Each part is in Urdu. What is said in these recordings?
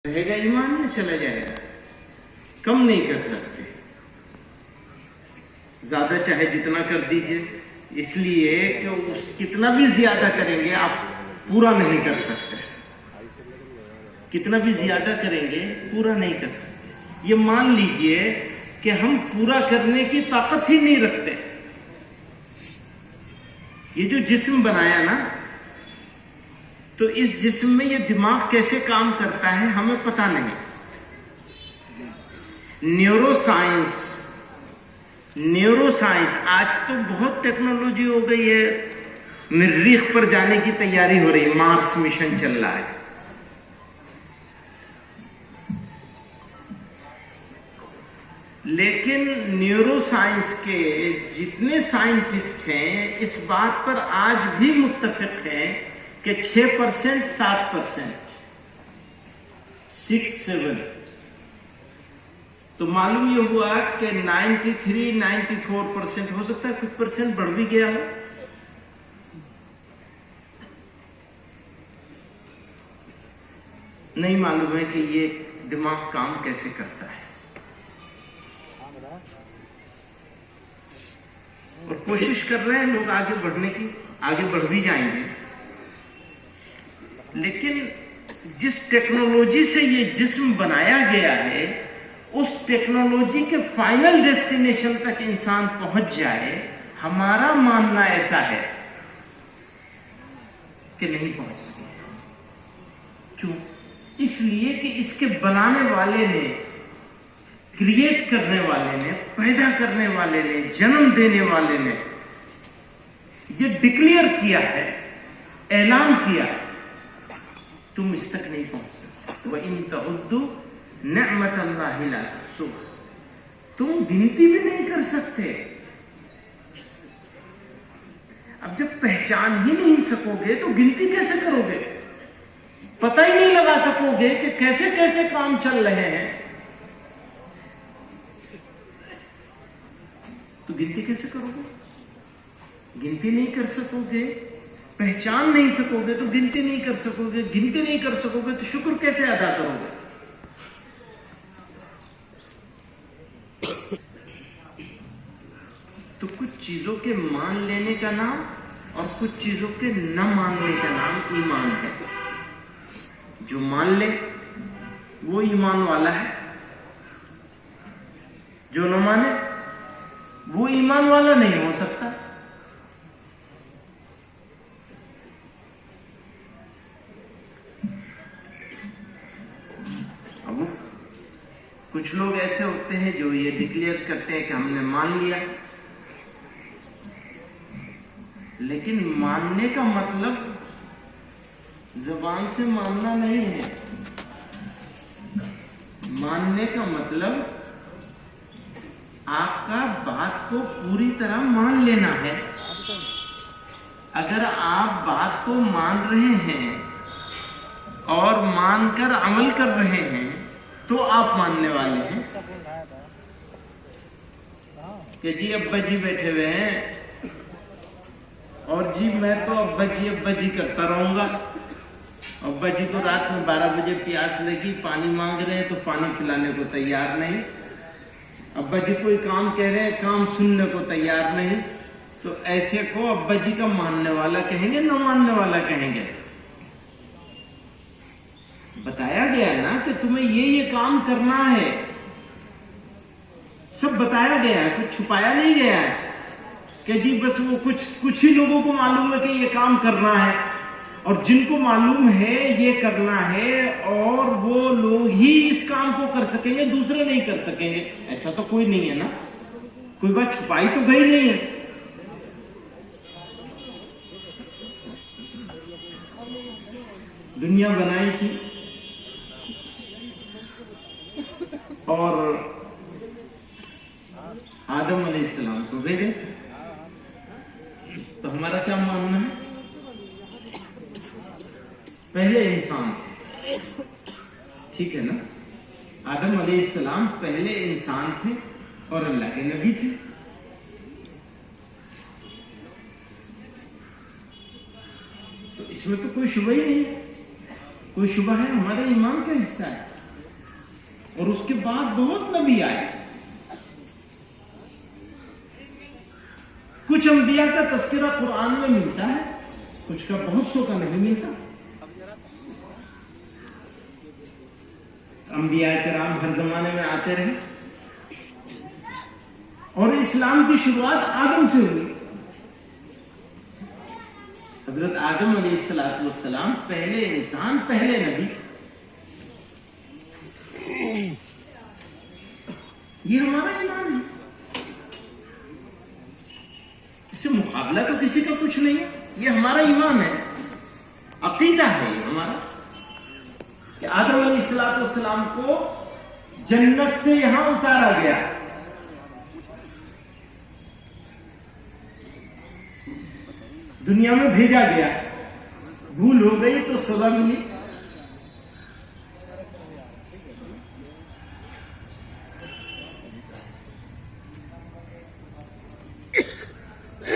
رہے گا ایمان یا چلا جائے گا؟ کم نہیں کر سکتے، زیادہ چاہے جتنا کر دیجئے، اس لیے کہ کتنا بھی زیادہ کریں گے آپ پورا نہیں کر سکتے، کتنا بھی زیادہ کریں گے پورا نہیں کر سکتے۔ یہ مان لیجئے کہ ہم پورا کرنے کی طاقت ہی نہیں رکھتے۔ یہ جو جسم بنایا نا، تو اس جسم میں یہ دماغ کیسے کام کرتا ہے ہمیں پتہ نہیں۔ نیورو سائنس آج تو بہت ٹیکنالوجی ہو گئی ہے، مریخ پر جانے کی تیاری ہو رہی، مارس مشن چل رہا ہے۔ لیکن نیورو سائنس کے جتنے سائنٹسٹ ہیں اس بات پر آج بھی متفق ہیں کہ 6%، 7%، 6-7، تو معلوم یہ ہوا کہ 93، 94% ہو سکتا ہے، کچھ پرسنٹ بڑھ بھی گیا ہو۔ نہیں معلوم ہے کہ یہ دماغ کام کیسے کرتا ہے، اور کوشش کر رہے ہیں لوگ آگے بڑھنے کی، آگے بڑھ بھی جائیں گے۔ لیکن جس ٹیکنالوجی سے یہ جسم بنایا گیا ہے، اس ٹیکنالوجی کے فائنل ڈیسٹینیشن تک انسان پہنچ جائے، ہمارا ماننا ایسا ہے کہ نہیں پہنچ سکے۔ کیوں؟ اس لیے کہ اس کے بنانے والے نے، کریٹ کرنے والے نے، پیدا کرنے والے نے، جنم دینے والے نے یہ ڈکلیئر کیا ہے، اعلان کیا ہے، تم اس تک نہیں پہنچ سکتے۔ وَإِن تَعُدُّوا نِعْمَةَ اللَّهِ لَا تُحْصُوهَا، تم گنتی بھی نہیں کر سکتے۔ اب جب پہچان ہی نہیں سکو گے تو گنتی کیسے کرو گے؟ پتہ ہی نہیں لگا سکو گے کہ کیسے کیسے کام چل رہے ہیں، تو گنتی کیسے کرو گے؟ گنتی نہیں کر سکو گے، پہچان نہیں سکو گے تو گنتی نہیں کر سکو گے، گنتی نہیں کر سکو گے تو شکر کیسے ادا کرو گے؟ تو کچھ چیزوں کے مان لینے کا نام اور کچھ چیزوں کے نہ ماننے کا نام ایمان ہے۔ جو مان لے وہ ایمان والا ہے، جو نہ مانے وہ ایمان والا نہیں ہو سکتا۔ اب کچھ لوگ ایسے ہوتے ہیں جو یہ ڈکلیئر کرتے ہیں کہ ہم نے مان لیا، لیکن ماننے کا مطلب زبان سے ماننا نہیں ہے۔ ماننے کا مطلب آپ کا بات کو پوری طرح مان لینا ہے۔ اگر آپ بات کو مان رہے ہیں اور مان کر عمل کر رہے ہیں تو آپ ماننے والے ہیں۔ کہ جی ابا جی بیٹھے ہوئے ہیں اور جی میں تو ابا جی کرتا رہوں گا۔ ابا جی کو رات میں 12 بجے پیاس لگی، پانی مانگ رہے ہیں تو پانی پلانے کو تیار نہیں۔ ابا جی کوئی کام کہہ رہے ہیں، کام سننے کو تیار نہیں۔ تو ایسے کو ابا جی کا ماننے والا کہیں گے، نہ ماننے والا کہیں گے؟ بتایا گیا نا کہ تمہیں یہ کام کرنا ہے، سب بتایا گیا ہے، کچھ چھپایا نہیں گیا ہے کہ جی بس وہ کچھ ہی لوگوں کو معلوم ہے کہ یہ کام کرنا ہے، اور جن کو معلوم ہے یہ کرنا ہے اور وہ لوگ ہی اس کام کو کر سکیں گے، دوسرے نہیں کر سکیں گے۔ ایسا تو کوئی نہیں ہے نا، کوئی بات چھپائی تو گئی نہیں ہے۔ دنیا بنائی تھی اور آدم علیہ السلام کو بھیجے، تو ہمارا کیا ماننا ہے؟ پہلے انسان تھے، ٹھیک ہے نا؟ آدم علیہ السلام پہلے انسان تھے اور اللہ کے نبی تھے۔ تو اس میں تو کوئی شبہ ہی نہیں ہے۔ کوئی شبہ ہے؟ ہمارے ایمان کا حصہ ہے. اور اس کے بعد بہت نبی آئے. کچھ انبیاء کا تذکرہ قرآن میں ملتا ہے، کچھ کا بہت سو کا نہیں ملتا. انبیاء کرام ہر زمانے میں آتے رہے، اور اسلام کی شروعات آدم سے ہوئی. حضرت آدم علیہ السلام پہلے انسان، پہلے نبی. یہ ہمارا ایمان ہے، اس سے مقابلہ تو کسی کا کچھ نہیں ہے. یہ ہمارا ایمان ہے، عقیدہ ہے یہ ہمارا، کہ آدم علیہ السلام کو جنت سے یہاں اتارا گیا. دنیا میں بھیجا گیا. بھول ہو گئی تو سزا ملی.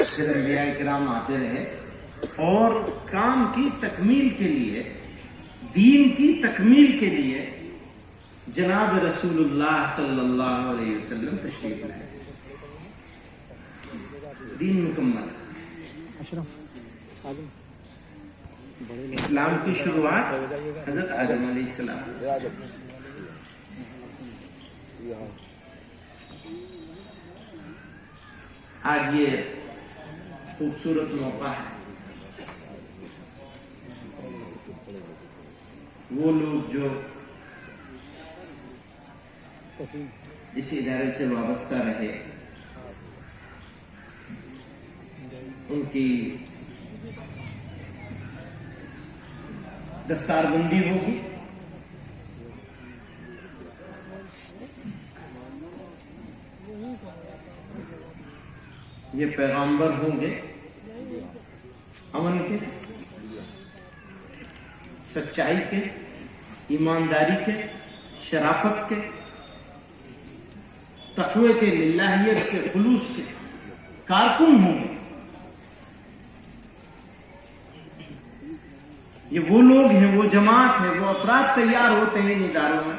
پھر انبیاء کرام آتے رہے، اور کام کی تکمیل کے لیے، دین کی تکمیل کے لیے جناب رسول اللہ صلی اللہ علیہ وسلم تشریف لائے. دین مکمل. اسلام کی شروعات حضرت آدم علیہ السلام. آج یہ خوبصورت موقع ہے. وہ لوگ جو اس ادارے سے وابستہ رہے، ان کی دستار بندی ہوگی. یہ پیغامبر ہوں گے امن کے، سچائی کے، ایمانداری کے، شرافت کے، تقوی کے، للہیت کے، خلوص کے کارکن ہوں گے. یہ وہ لوگ ہیں، وہ جماعت ہے، وہ افراد تیار ہوتے ہیں ان اداروں میں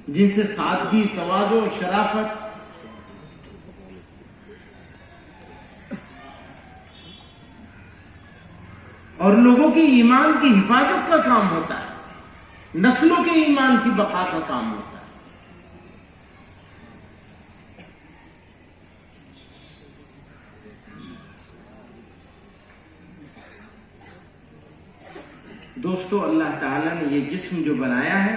جن سے سادگی، تواضع، شرافت اور لوگوں کی ایمان کی حفاظت کا کام ہوتا ہے، نسلوں کے ایمان کی بقا کا کام ہوتا ہے. دوستو، اللہ تعالیٰ نے یہ جسم جو بنایا ہے،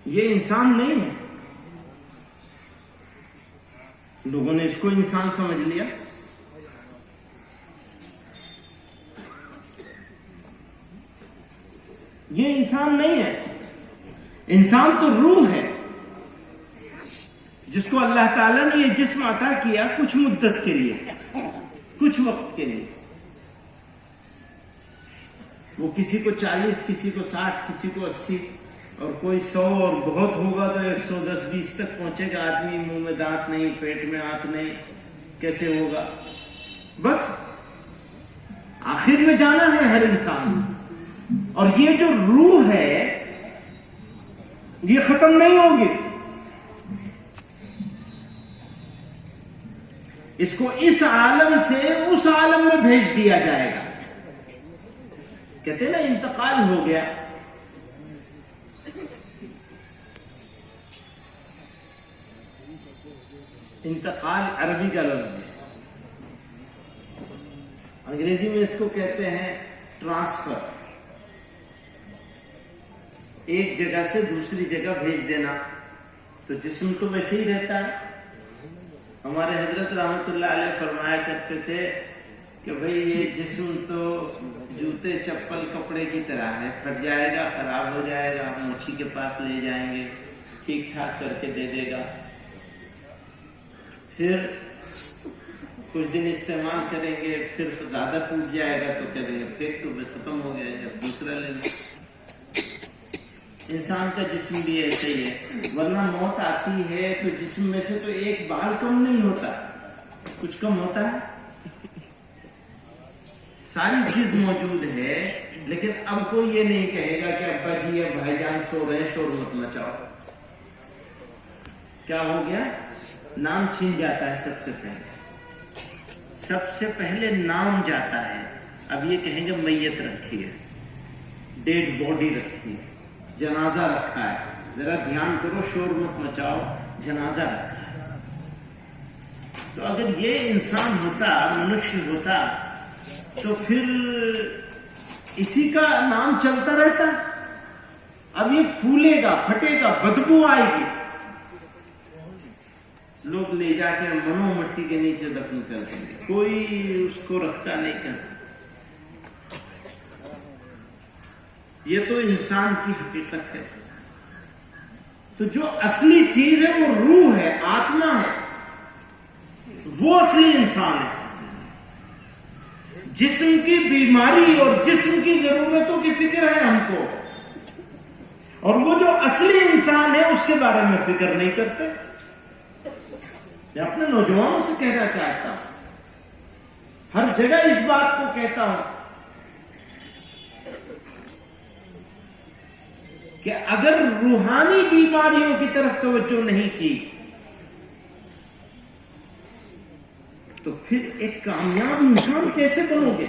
یہ انسان نہیں ہے. لوگوں نے اس کو انسان سمجھ لیا. یہ انسان نہیں ہے. انسان تو روح ہے، جس کو اللہ تعالیٰ نے یہ جسم عطا کیا کچھ مدت کے لیے، کچھ وقت کے لیے. وہ کسی کو 40، کسی کو 60، کسی کو 80، اور کوئی 100، اور بہت ہوگا تو 110، 20 تک پہنچے گا. آدمی منہ میں دانت نہیں، پیٹ میں ہاتھ نہیں، کیسے ہوگا؟ بس آخر میں جانا ہے ہر انسان. اور یہ جو روح ہے یہ ختم نہیں ہوگی. اس کو اس عالم سے اس عالم میں بھیج دیا جائے گا. کہتے ہیں نا انتقال ہو گیا. انتقال عربی کا لفظ ہے، انگریزی میں اس کو کہتے ہیں ٹرانسفر. ایک جگہ سے دوسری جگہ بھیج دینا. تو جسم تو ویسے ہی رہتا ہے. ہمارے حضرت رحمت اللہ علیہ فرمایا کرتے تھے کہ بھئی یہ جسم تو جوتے، چپل، کپڑے کی طرح ہے، پھٹ جائے گا، خراب ہو جائے گا، ہم موچی کے پاس لے جائیں گے، ٹھیک ٹھاک کر کے دے دے گا. پھر کچھ دن استعمال کریں گے، پھر زیادہ ٹوٹ جائے گا تو کہہ دیں گے پھینک تو ختم ہو گیا، جب دوسرا لے لیں. انسان کا جسم بھی ایسے ہی ہے. ورنہ موت آتی ہے تو جسم میں سے تو ایک بال کم نہیں ہوتا. کچھ کم ہوتا ہے؟ ساری چیز موجود ہے، لیکن اب کوئی یہ نہیں کہے گا کہ ابا جی یا بھائی جان سو رہے ہیں، شور مت مچاؤ۔ کیا ہو گیا؟ نام چھین جاتا ہے سب سے پہلے نام جاتا ہے۔ اب یہ کہیں گے میت رکھی ہے، ڈیڈ باڈی رکھی ہے، جنازہ رکھا ہے، ذرا دھیان کرو، شور مت مچاؤ، جنازہ رکھا ہے۔ تو اگر یہ انسان ہوتا، منشیہ ہوتا، تو پھر اسی کا نام چلتا رہتا۔ اب یہ پھولے گا، پھٹے گا، بدبو آئے گی، لوگ لے جا کے منو مٹی کے نیچے دفن کر دیں گے، کوئی اس کو رکھتا نہیں کرتا۔ یہ تو انسان کی حقیقت ہے۔ تو جو اصلی چیز ہے وہ روح ہے، آتما ہے، وہ اصلی انسان ہے۔ جسم کی بیماری اور جسم کی ضرورتوں کی فکر ہے ہم کو، اور وہ جو اصلی انسان ہے اس کے بارے میں فکر نہیں کرتے۔ میں اپنے نوجوانوں سے کہنا چاہتا ہوں، ہر جگہ اس بات کو کہتا ہوں کہ اگر روحانی بیماریوں کی طرف توجہ نہیں کی تو پھر ایک کامیاب انسان کیسے بنو گے؟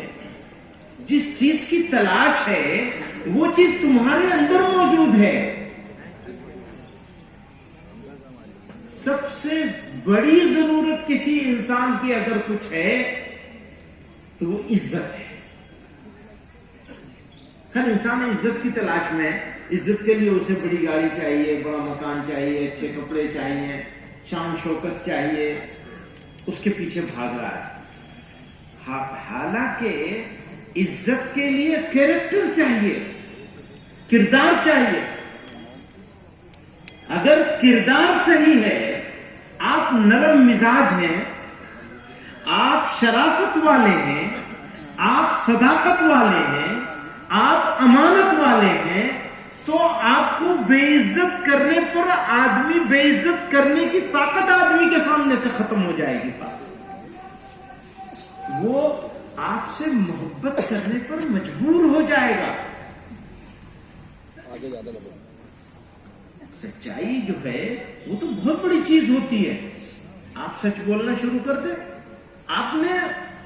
جس چیز کی تلاش ہے وہ چیز تمہارے اندر موجود ہے۔ سب سے بڑی ضرورت کسی انسان کی اگر کچھ ہے تو وہ عزت ہے۔ ہر انسان عزت کی تلاش میں ہے۔ عزت کے لیے اسے بڑی گاڑی چاہیے، بڑا مکان چاہیے، اچھے کپڑے چاہیے، شان شوکت چاہیے، اس کے پیچھے بھاگ رہا ہے۔ حالانکہ عزت کے لیے کیریکٹر چاہیے، کردار چاہیے۔ اگر کردار صحیح ہے، آپ نرم مزاج ہیں، آپ شرافت والے ہیں، آپ صداقت والے ہیں، آپ امانت والے ہیں، تو آپ کو بے عزت کرنے پر آدمی بے عزت کرنے کی طاقت آدمی کے سامنے سے ختم ہو جائے گی۔ پاس وہ آپ سے محبت کرنے پر مجبور ہو جائے گا۔ سچائی جو ہے وہ تو بہت بڑی چیز ہوتی ہے۔ آپ سچ بولنا شروع کر دیں۔ آپ نے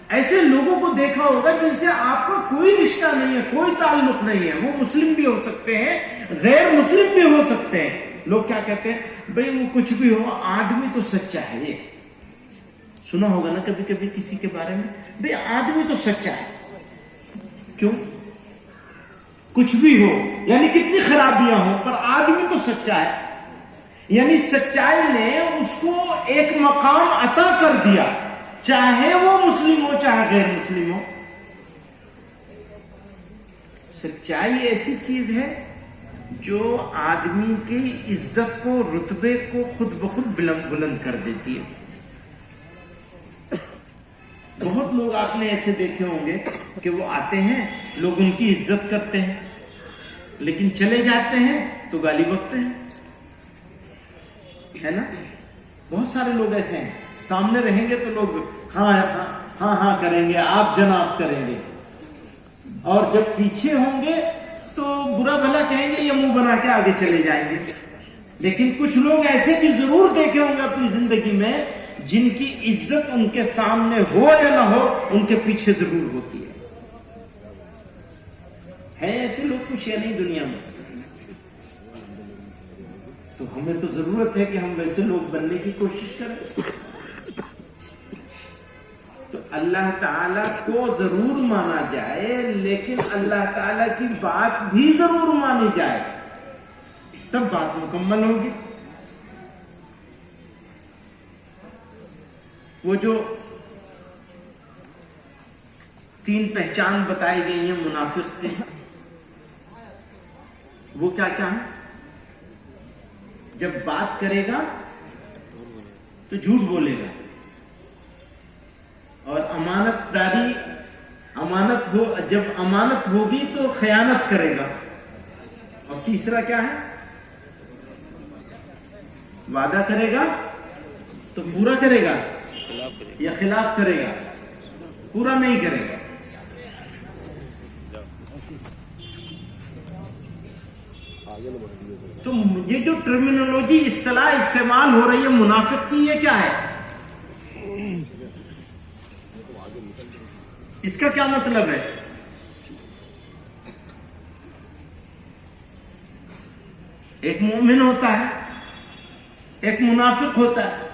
ایسے لوگوں کو دیکھا ہوگا جن سے آپ کا کوئی رشتہ نہیں ہے، کوئی تعلق نہیں ہے، وہ مسلم بھی ہو سکتے ہیں، غیر مسلم بھی ہو سکتے ہیں۔ لوگ کیا کہتے ہیں؟ بھئی وہ کچھ بھی ہو، آدمی تو سچا ہے۔ سنا ہوگا نا کبھی کبھی کسی کے بارے میں، بھئی آدمی تو سچا ہے۔ کیوں؟ کچھ بھی ہو، یعنی کتنی خرابیاں ہوں، پر آدمی تو سچا ہے۔ یعنی سچائی نے اس کو ایک مقام عطا کر دیا، چاہے وہ مسلم ہو چاہے غیر مسلم ہو۔ سچائی ایسی چیز ہے جو آدمی کی عزت کو، رتبے کو خود بخود بلند کر دیتی ہے۔ بہت لوگ آپ نے ایسے دیکھے ہوں گے کہ وہ آتے ہیں، لوگ ان کی عزت کرتے ہیں، لیکن چلے جاتے ہیں تو گالی بکتے ہیں، ہے نا؟ بہت سارے لوگ ایسے ہیں، سامنے رہیں گے تو لوگ ہاں ہاں ہاں ہاں کریں گے، آپ جناب کریں گے، اور جب پیچھے ہوں گے تو برا بھلا کہیں گے، یہ منہ بنا کے آگے چلے جائیں گے۔ لیکن کچھ لوگ ایسے بھی ضرور دیکھے ہوں گے اپنی زندگی میں جن کی عزت ان کے سامنے ہو یا نہ ہو، ان کے پیچھے ضرور ہوتی ہے۔ ایسے لوگ کچھ یا نہیں دنیا میں؟ تو ہمیں تو ضرورت ہے کہ ہم ویسے لوگ بننے کی کوشش کریں۔ تو اللہ تعالیٰ کو ضرور مانا جائے، لیکن اللہ تعالیٰ کی بات بھی ضرور مانی جائے، تب بات مکمل ہوگی۔ وہ جو 3 پہچان بتائی گئی ہیں منافق کی، وہ کیا کیا ہے؟ جب بات کرے گا تو جھوٹ بولے گا، اور جب امانت ہوگی تو خیانت کرے گا، اور تیسرا کیا ہے؟ وعدہ کرے گا تو پورا کرے گا، یا خلاف کرے گا؟ پورا نہیں کرے گا. تو یہ جو ٹرمینالوجی اصطلاح استعمال ہو رہی ہے منافق کی، یہ کیا ہے؟ اس کا کیا مطلب ہے؟ ایک مومن ہوتا ہے، ایک منافق ہوتا ہے.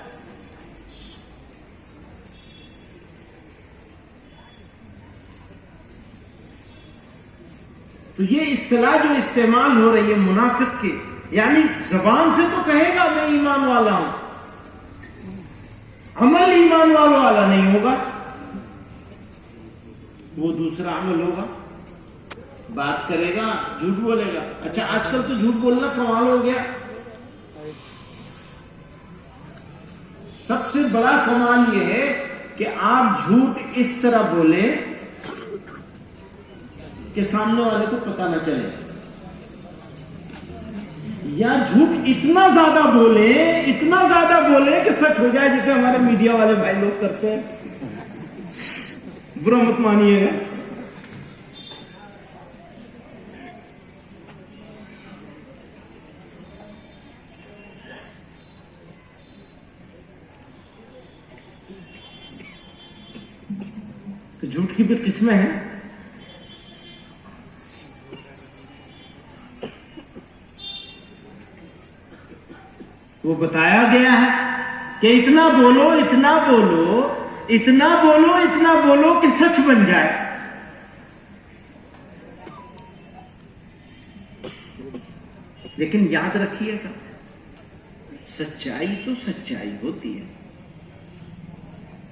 تو یہ اصطلاح جو استعمال ہو رہی ہے منافق کی، یعنی زبان سے تو کہے گا میں ایمان والا ہوں، عمل ایمان والا نہیں ہوگا. وہ دوسرا عمل ہوگا، بات کرے گا، جھوٹ بولے گا. اچھا آج کل تو جھوٹ بولنا کمال ہو گیا. سب سے بڑا کمال یہ ہے کہ آپ جھوٹ اس طرح بولیں کہ سامنے والے کو پتہ نہ چلے، یا جھوٹ اتنا زیادہ بولیں کہ سچ ہو جائے، جیسے ہمارے میڈیا والے بھائی لوگ کرتے ہیں. برا مت مانیے گا. تو جھوٹ کی بھی قسمیں ہیں. وہ بتایا گیا ہے کہ اتنا بولو کہ سچ بن جائے. لیکن یاد رکھیے گا، سچائی تو سچائی ہوتی ہے.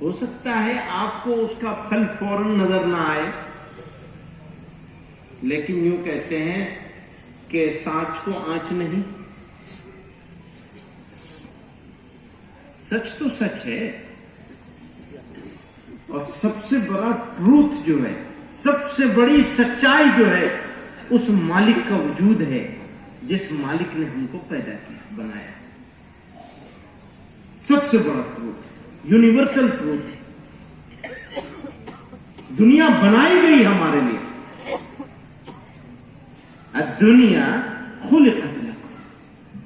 ہو سکتا ہے آپ کو اس کا پھل فوراً نظر نہ آئے، لیکن یوں کہتے ہیں کہ سانچ کو آنچ نہیں. سچ تو سچ ہے، اور سب سے بڑا ٹروتھ جو ہے، سب سے بڑی سچائی جو ہے، اس مالک کا وجود ہے جس مالک نے ہم کو پیدا کیا، بنایا. سب سے بڑا ٹروتھ، یونیورسل ٹروتھ. دنیا بنائی گئی ہمارے لیے. دنیا خلقت لکم،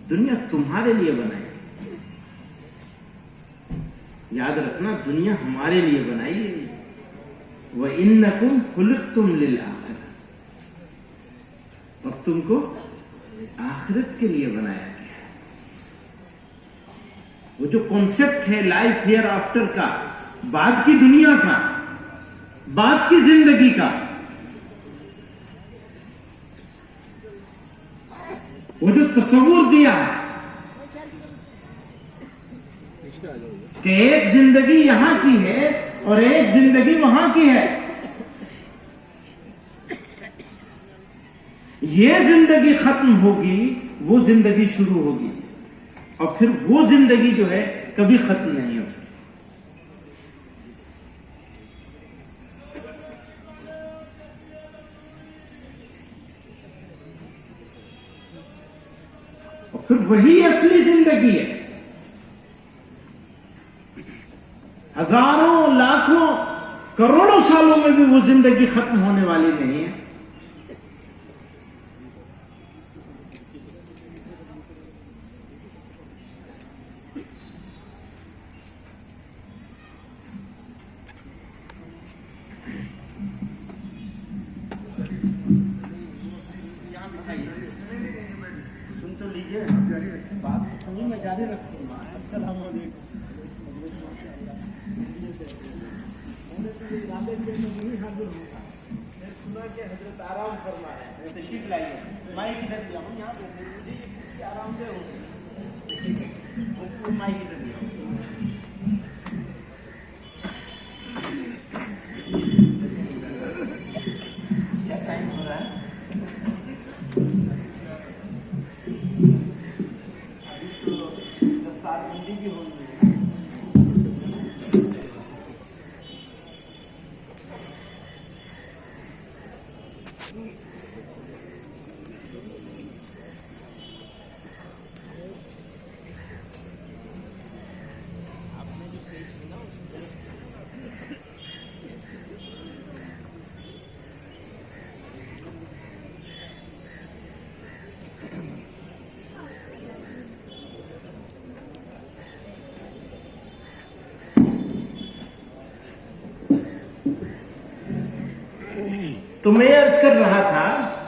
دنیا تمہارے لیے بنائی. یاد رکھنا، دنیا ہمارے لیے بنائی گئی. وَإِنَّكُمْ خُلِقْتُمْ لِلْآخِرَةِ، اور تم کو آخرت کے لیے بنایا گیا ہے. وہ جو کانسیپٹ ہے لائف ہیئر آفٹر کا، بعد کی دنیا کا، بعد کی زندگی کا، وہ جو تصور دیا ہے کہ ایک زندگی یہاں کی ہے اور ایک زندگی وہاں کی ہے. یہ زندگی ختم ہوگی، وہ زندگی شروع ہوگی، اور پھر وہ زندگی جو ہے کبھی ختم نہیں ہوگی. اور پھر وہی اصلی زندگی ہے. ہزاروں، لاکھوں، کروڑوں سالوں میں بھی وہ زندگی ختم ہونے والی نہیں ہے. سن تو لیجیے، بات سنی، میں جاری رکھوں گا. السلام علیکم. سنا کہ حضرت آرام فرما ہے، تشریف لائیے. مائک ادھر دیا ہوں، یہاں پہ آرام سے ہو. مائک ادھر دیا ہوں. کیا ٹائم ہو رہا ہے؟ دستار بندی بھی ہو گئی ہے. آپ نے جو سیٹ کی نا اس تو میں عرض کر رہا تھا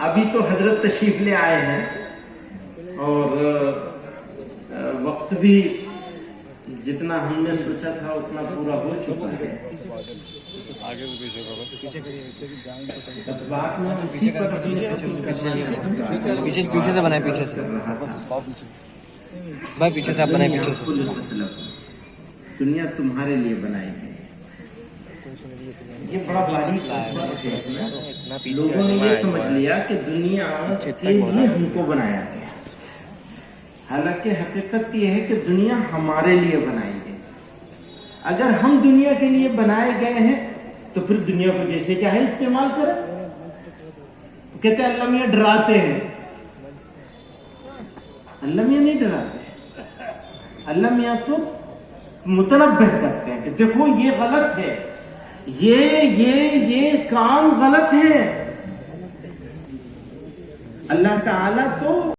ابھی تو حضرت تشریف لے آئے ہیں اور وقت بھی جتنا ہم نے سوچا تھا اتنا پورا ہو چکا ہے. بس بات میں اسی پر پیچھے سے بنائے, پیچھے سے بھائی, پیچھے سے آپ بنائے, پیچھے سے. دنیا تمہارے لیے بنائی گئی. یہ بڑا باریک فلسفہ ہے اس میں. لوگوں نے یہ سمجھ لیا کہ دنیا کے لیے ہم کو بنایا گیا, حالانکہ حقیقت یہ ہے کہ دنیا ہمارے لیے بنائی گئی. اگر ہم دنیا کے لیے بنائے گئے ہیں تو پھر دنیا کو جیسے چاہے استعمال کریں. کہتے ہیں اللہ میاں ڈراتے ہیں. اللہ میاں نہیں ڈراتے, اللہ میاں تو متنبہ کرتے ہیں کہ دیکھو یہ غلط ہے, یہ کام غلط ہے. اللہ تعالیٰ تو